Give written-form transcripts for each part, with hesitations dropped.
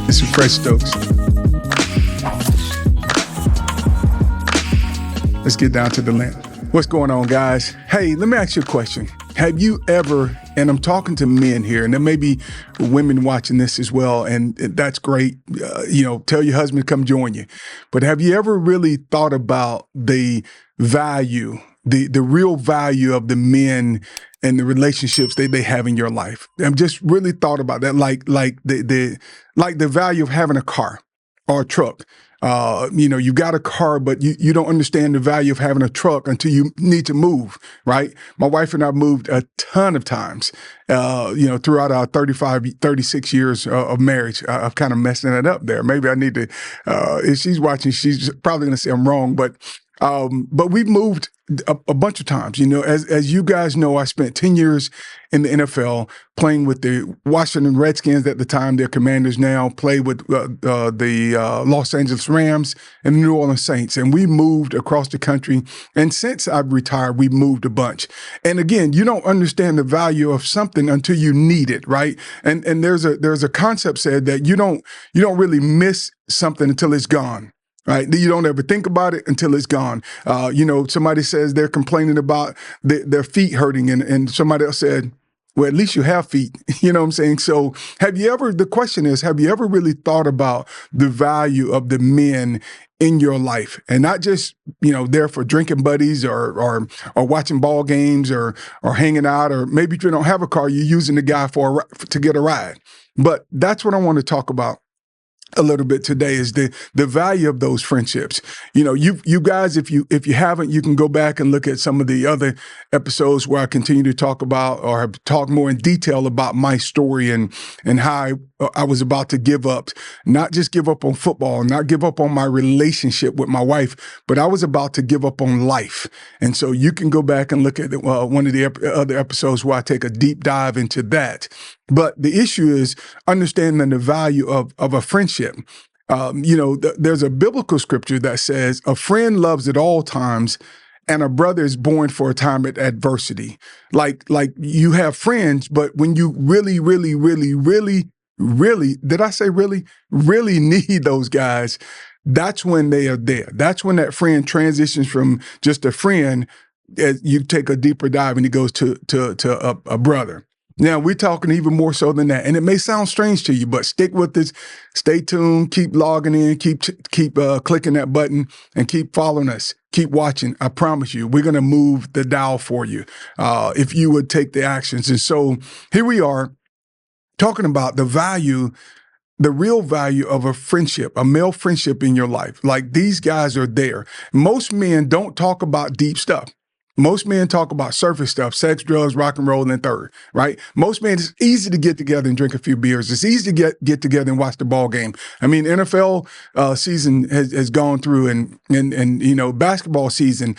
It's some fresh Stokes. Let's get down to the Lint. What's going on, guys? Hey, let me ask you a question. Have you ever, and I'm talking to men here, and there may be women watching this as well, and that's great. Tell your husband to come join you. But have you ever really thought about the value, the real value of the men and the relationships they have in your life? I've just really thought about that, like the value of having a car or a truck. You got a car, but you don't understand the value of having a truck until you need to move, right? My wife and I moved a ton of times, throughout our 36 years of marriage. I'm kind of messing it up there. Maybe I need to, if she's watching, she's probably going to say I'm wrong, but we've moved a bunch of times. As you guys know, I spent 10 years in the NFL playing with the Washington Redskins at the time. They're Commanders now. Played with the Los Angeles Rams and the New Orleans Saints. And we moved across the country. And since I've retired, we've moved a bunch. And again, you don't understand the value of something until you need it, right? And there's a concept said that you don't really miss something until it's gone. Right? You don't ever think about it until it's gone. Somebody says they're complaining about their feet hurting, and somebody else said, well, at least you have feet. You know what I'm saying? So the question is, have you ever really thought about the value of the men in your life, and not just, there for drinking buddies or watching ball games or hanging out, or maybe if you don't have a car, you're using the guy to get a ride. But that's what I want to talk about a little bit today, is the value of those friendships. You guys, if you haven't, you can go back and look at some of the other episodes where I continue to talk about, or have talked more in detail about my story and how I was about to give up, not just give up on football, not give up on my relationship with my wife, but I was about to give up on life. And so you can go back and look at one of the other episodes where I take a deep dive into that. But the issue is understanding the value of a friendship. There's a biblical scripture that says a friend loves at all times, and a brother is born for a time of adversity. Like you have friends, but when you really, really, really, really, really, did I say really, really need those guys, that's when they are there. That's when that friend transitions from just a friend, as you take a deeper dive and he goes to a brother. Now, we're talking even more so than that. And it may sound strange to you, but stick with this. Stay tuned. Keep logging in. Keep clicking that button and keep following us. Keep watching. I promise you, we're going to move the dial for you if you would take the actions. And so here we are talking about the real value of a friendship, a male friendship in your life. Like, these guys are there. Most men don't talk about deep stuff. Most men talk about surface stuff, sex, drugs, rock and roll, and third, right? Most men, it's easy to get together and drink a few beers. It's easy to get together and watch the ball game. I mean, NFL season has gone through, and basketball season,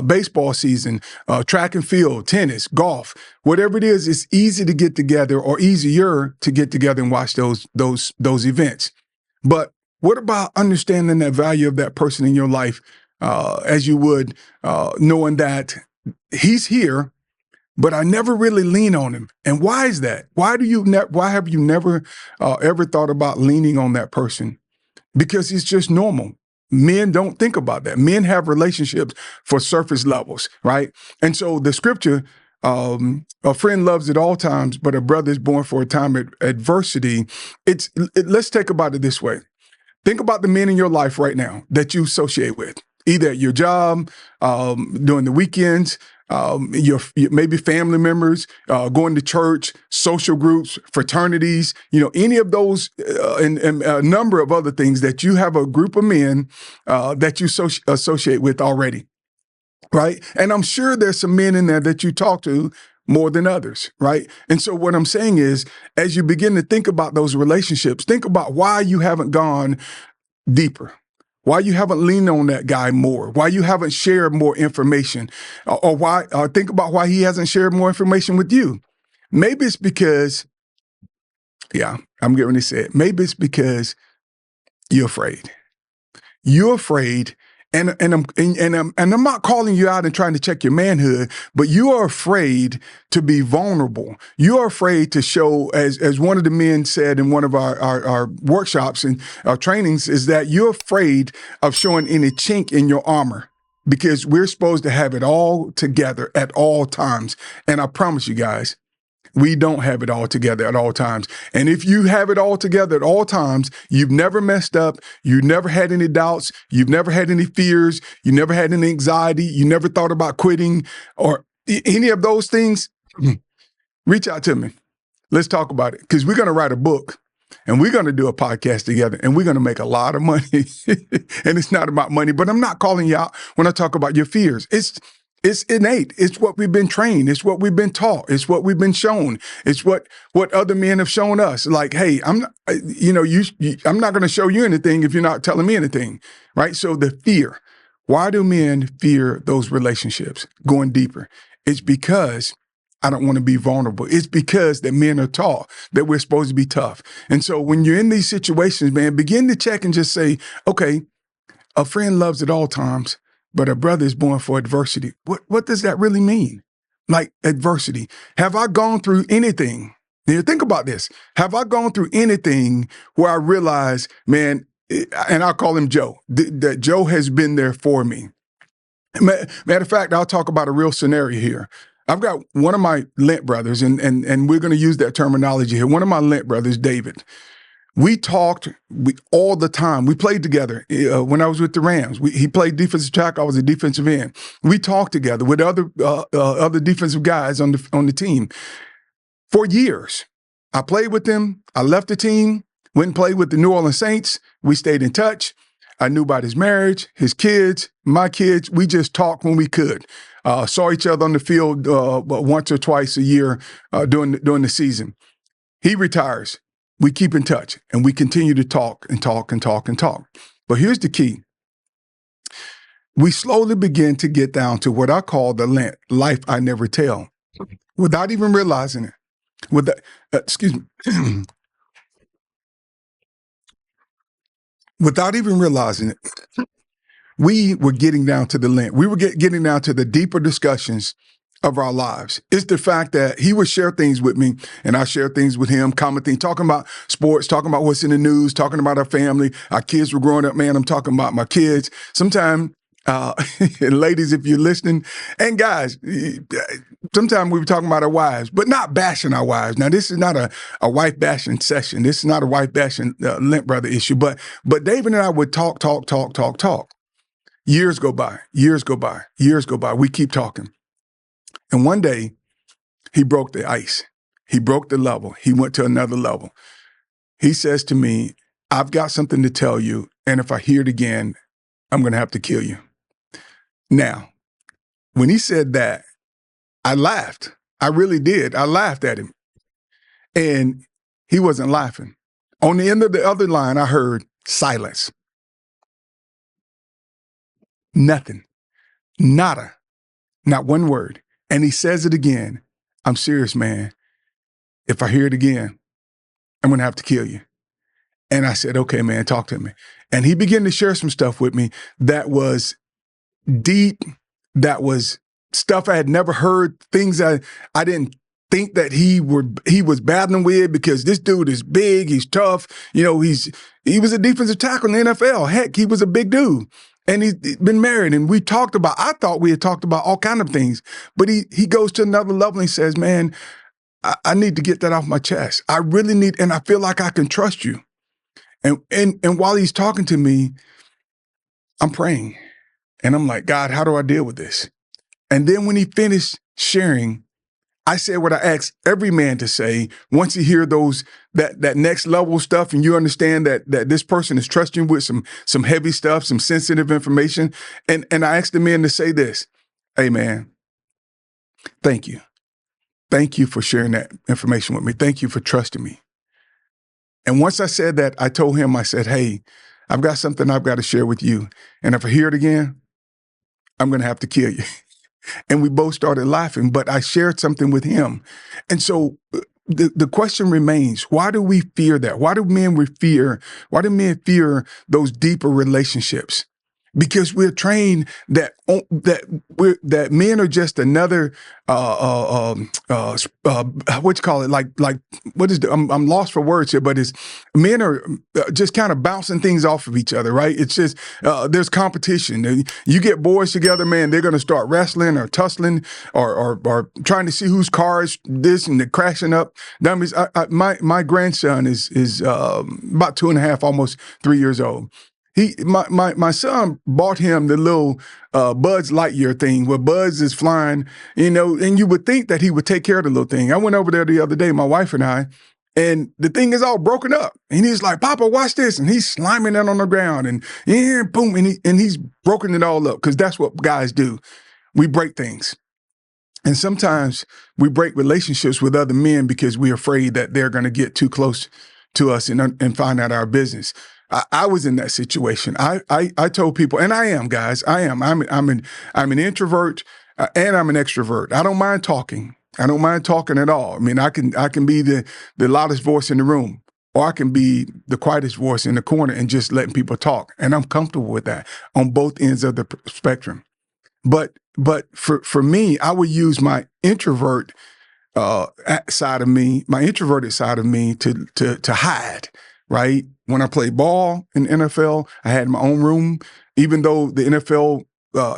baseball season, track and field, tennis, golf, whatever it is, it's easy to get together, or easier to get together and watch those events. But what about understanding that value of that person in your life? As you would, knowing that he's here, but I never really lean on him. And why is that? Why have you never ever thought about leaning on that person? Because it's just normal. Men don't think about that. Men have relationships for surface levels, right? And so the scripture, a friend loves at all times, but a brother is born for a time of adversity. Let's think about it this way. Think about the men in your life right now that you associate with. Either at your job, during the weekends, your maybe family members, going to church, social groups, fraternities, any of those, and a number of other things that you have a group of men that you associate with already, right? And I'm sure there's some men in there that you talk to more than others, right? And so what I'm saying is, as you begin to think about those relationships, think about why you haven't gone deeper. Why you haven't leaned on that guy more? Why you haven't shared more information? Or think about why he hasn't shared more information with you. Maybe it's because, I'm getting ready to say it. Maybe it's because you're afraid. You're afraid, And I'm not calling you out and trying to check your manhood, but you are afraid to be vulnerable. You are afraid to show, as one of the men said in one of our workshops and our trainings, is that you're afraid of showing any chink in your armor, because we're supposed to have it all together at all times. And I promise you guys, we don't have it all together at all times. And if you have it all together at all times, you've never messed up. You've never had any doubts. You've never had any fears. You never had any anxiety. You never thought about quitting or any of those things. Reach out to me. Let's talk about it, because we're going to write a book and we're going to do a podcast together and we're going to make a lot of money. And it's not about money, but I'm not calling you out when I talk about your fears. It's innate. It's what we've been trained. It's what we've been taught. It's what we've been shown. It's what other men have shown us. Like, hey, I'm not, I'm not going to show you anything if you're not telling me anything, right? So the fear. Why do men fear those relationships going deeper? It's because I don't want to be vulnerable. It's because that men are taught that we're supposed to be tough. And so when you're in these situations, man, begin to check and just say, okay, a friend loves at all times, but a brother is born for adversity. What does that really mean? Like adversity. Have I gone through anything? Think about this. Have I gone through anything where I realize, man, and I'll call him Joe, that Joe has been there for me? Matter of fact, I'll talk about a real scenario here. I've got one of my Lint brothers, and we're going to use that terminology here. One of my Lint brothers, David. We talked all the time. We played together when I was with the Rams. He played defensive tackle. I was a defensive end. We talked together with other defensive guys on the team for years. I played with him. I left the team, went and played with the New Orleans Saints. We stayed in touch. I knew about his marriage, his kids, my kids. We just talked when we could. Saw each other on the field once or twice a year during the season. He retires. We keep in touch and we continue to talk and talk and talk and talk. But here's the key. We slowly begin to get down to what I call the Lint, life I never tell, without even realizing it. Excuse me. Without even realizing it, we were getting down to the Lint. We were getting down to the deeper discussions of our lives. It's the fact that he would share things with me and I share things with him, common things, talking about sports, talking about what's in the news, talking about our family. Our kids were growing up, man. I'm talking about my kids. Sometimes, ladies, if you're listening, and guys, sometimes we were talking about our wives, but not bashing our wives. Now, this is not a wife bashing session. This is not a wife bashing Lint Brother issue, but David and I would talk. Years go by. We keep talking. And one day, he broke the ice. He broke the level. He went to another level. He says to me, I've got something to tell you, and if I hear it again, I'm going to have to kill you. Now, when he said that, I laughed. I really did. I laughed at him. And he wasn't laughing. On the end of the other line, I heard silence. Nothing. Nada. Not one word. And he says it again. I'm serious, man. If I hear it again, I'm going to have to kill you. And I said, okay, man, talk to me. And he began to share some stuff with me that was deep, that was stuff I had never heard, things I didn't think that he was battling with, because this dude is big, he's tough. You know, he was a defensive tackle in the NFL. Heck, he was a big dude. And he's been married, and I thought we had talked about all kinds of things, but he goes to another level and he says, man, I need to get that off my chest. I really need, and I feel like I can trust you. And while he's talking to me, I'm praying and I'm like, God, how do I deal with this? And then when he finished sharing, I said what I asked every man to say once you hear that next level stuff, and you understand that this person is trusting with some heavy stuff, some sensitive information. And I asked the men to say this, hey man, thank you. Thank you for sharing that information with me. Thank you for trusting me. And once I said that, I told him, I said, hey, I've got something I've got to share with you. And if I hear it again, I'm going to have to kill you. And we both started laughing, but I shared something with him. And so the question remains, why do we fear that? Why do men fear those deeper relationships? because we're trained that men are just another what you call it, like what is I'm lost for words here, but it's men are just kind of bouncing things off of each other, right? It's just there's competition. You get boys together, man, they're going to start wrestling or tussling or trying to see whose car is this, and they're crashing up. That means my grandson is about 2.5, almost 3 years old. My son bought him the little Buzz Lightyear thing where Buzz is flying, and you would think that he would take care of the little thing. I went over there the other day, my wife and I, and the thing is all broken up. And he's like, "Papa, watch this," and he's slamming it on the ground, and boom, and he's broken it all up, because that's what guys do. We break things. And sometimes we break relationships with other men because we're afraid that they're going to get too close to us and find out our business. I was in that situation. I told people, and I am, guys. I'm an introvert and I'm an extrovert. I don't mind talking. I don't mind talking at all. I mean, I can be the loudest voice in the room, or I can be the quietest voice in the corner and just letting people talk. And I'm comfortable with that on both ends of the spectrum. But for me, I would use my introvert side of me, my introverted side of me, to hide. Right? When I played ball in NFL, I had my own room, even though the NFL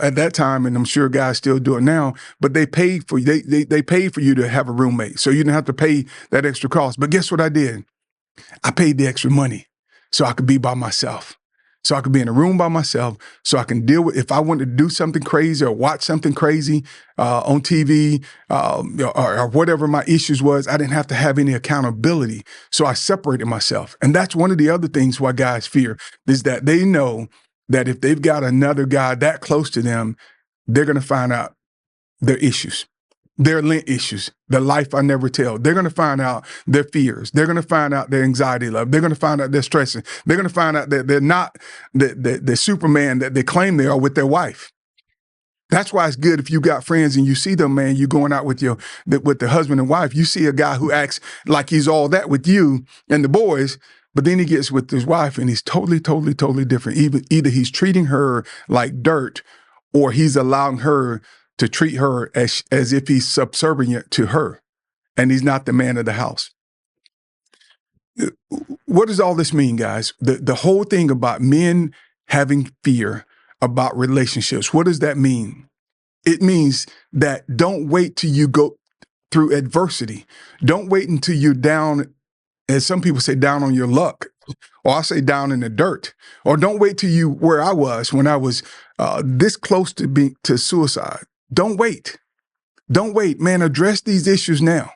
at that time, and I'm sure guys still do it now, but they paid for you. They paid for you to have a roommate, so you didn't have to pay that extra cost. But guess what I did? I paid the extra money so I could be by myself. So I could be in a room by myself, so I can deal with, if I wanted to do something crazy or watch something crazy on TV or whatever my issues was, I didn't have to have any accountability. So I separated myself. And that's one of the other things why guys fear, is that they know that if they've got another guy that close to them, they're going to find out their issues. Their Lint issues, the life I never tell. They're going to find out their fears. They're going to find out their anxiety level. They're going to find out they're stressing. They're going to find out that they're not the Superman that they claim they are with their wife. That's why it's good if you got friends and you see them, man, you going out with the husband and wife. You see a guy who acts like he's all that with you and the boys, but then he gets with his wife and he's totally, totally, totally different. Either he's treating her like dirt, or he's allowing her to treat her as if he's subservient to her, and he's not the man of the house. What does all this mean, guys? The whole thing about men having fear about relationships, what does that mean? It means that don't wait till you go through adversity. Don't wait until you're down, as some people say, down on your luck, or I say down in the dirt. Or don't wait till you where I was when I was this close to suicide. Don't wait. Don't wait, man. Address these issues now.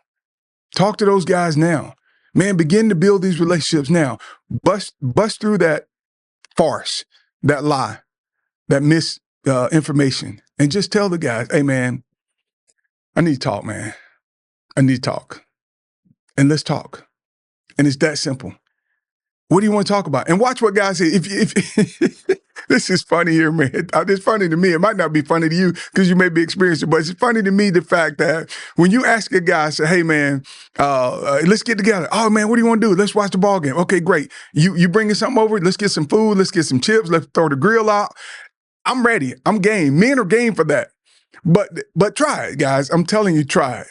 Talk to those guys now. Man, begin to build these relationships now. Bust through that farce, that lie, that misinformation, and just tell the guys, hey, man, I need to talk, man. I need to talk. And let's talk. And it's that simple. What do you want to talk about? And watch what guys say. If this is funny here, man. It's funny to me. It might not be funny to you because you may be experienced it, but it's funny to me the fact that when you ask a guy, say, "Hey, man, let's get together." "Oh, man, what do you want to do?" "Let's watch the ball game." "Okay, great. You bringing something over? Let's get some food. Let's get some chips. Let's throw the grill out." I'm ready. I'm game. Men are game for that. But try it, guys. I'm telling you, try it.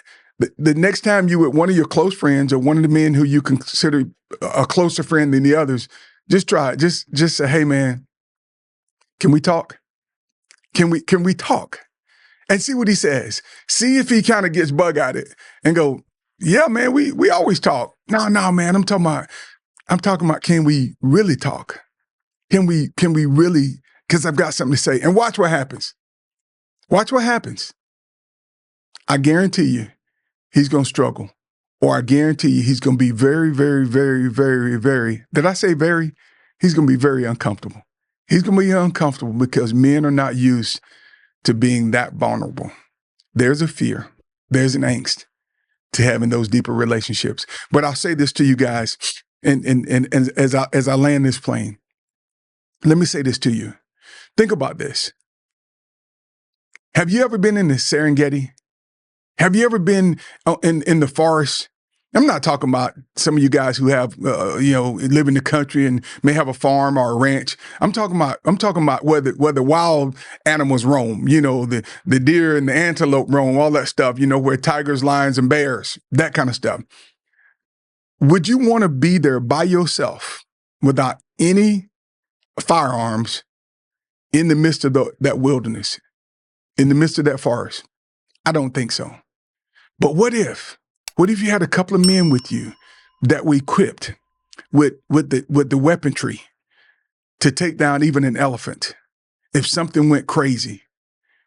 The next time you with one of your close friends or one of the men who you consider a closer friend than the others, just try it. Just say, "Hey, man, can we talk? Can we talk?" And see what he says. See if he kind of gets bug at it and go, "Yeah, man, we always talk." No, man, I'm talking about, can we really talk? Can we really, because I've got something to say. And watch what happens. Watch what happens. I guarantee you, he's going to struggle. Or I guarantee you, he's going to be very, very, very, very, very, did I say very? He's going to be very uncomfortable. He's going to be uncomfortable because men are not used to being that vulnerable. There's a fear. There's an angst to having those deeper relationships. But I'll say this to you guys, and as I land this plane, let me say this to you. Think about this. Have you ever been in the Serengeti? Have you ever been in the forest I'm not talking about some of you guys who have, live in the country and may have a farm or a ranch. I'm talking about whether wild animals roam, the deer and the antelope roam, all that stuff, where tigers, lions, and bears, that kind of stuff. Would you want to be there by yourself without any firearms in the midst of that wilderness, in the midst of that forest? I don't think so. But what if you had a couple of men with you that we equipped with the weaponry to take down even an elephant if something went crazy?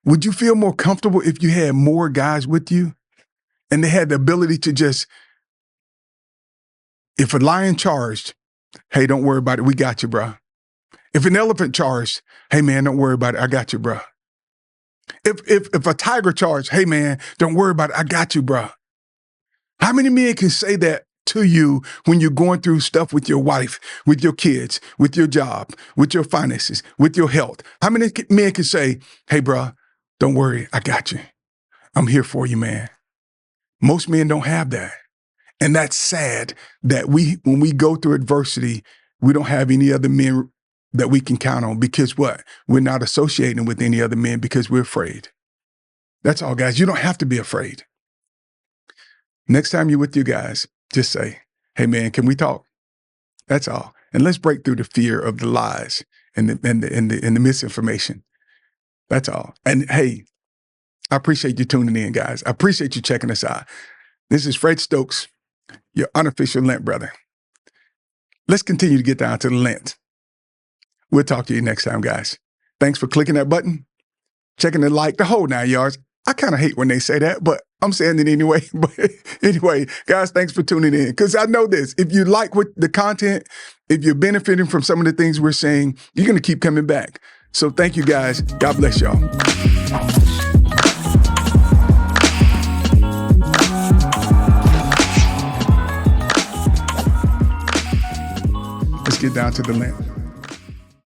Would you feel more comfortable if you had more guys with you and they had the ability to just, if a lion charged, hey, don't worry about it, we got you, bro. If an elephant charged, hey man, don't worry about it, I got you, bro. If a tiger charged, hey man, don't worry about it, I got you, bro. How many men can say that to you when you're going through stuff with your wife, with your kids, with your job, with your finances, with your health? How many men can say, hey, bro, don't worry, I got you. I'm here for you, man. Most men don't have that. And that's sad that when we go through adversity, we don't have any other men that we can count on because what? We're not associating with any other men because we're afraid. That's all, guys. You don't have to be afraid. Next time you're with your guys, just say, hey, man, can we talk? That's all. And let's break through the fear of the lies and the misinformation. That's all. And hey, I appreciate you tuning in, guys. I appreciate you checking us out. This is Fred Stokes, your unofficial Lint Brother. Let's continue to get down to the lint. We'll talk to you next time, guys. Thanks for clicking that button, checking the like, the whole 9 yards. I kind of hate when they say that, but I'm saying it anyway. But anyway, guys, thanks for tuning in. Because I know this, if you like the content, if you're benefiting from some of the things we're saying, you're going to keep coming back. So thank you, guys. God bless y'all. Let's get down to the lint.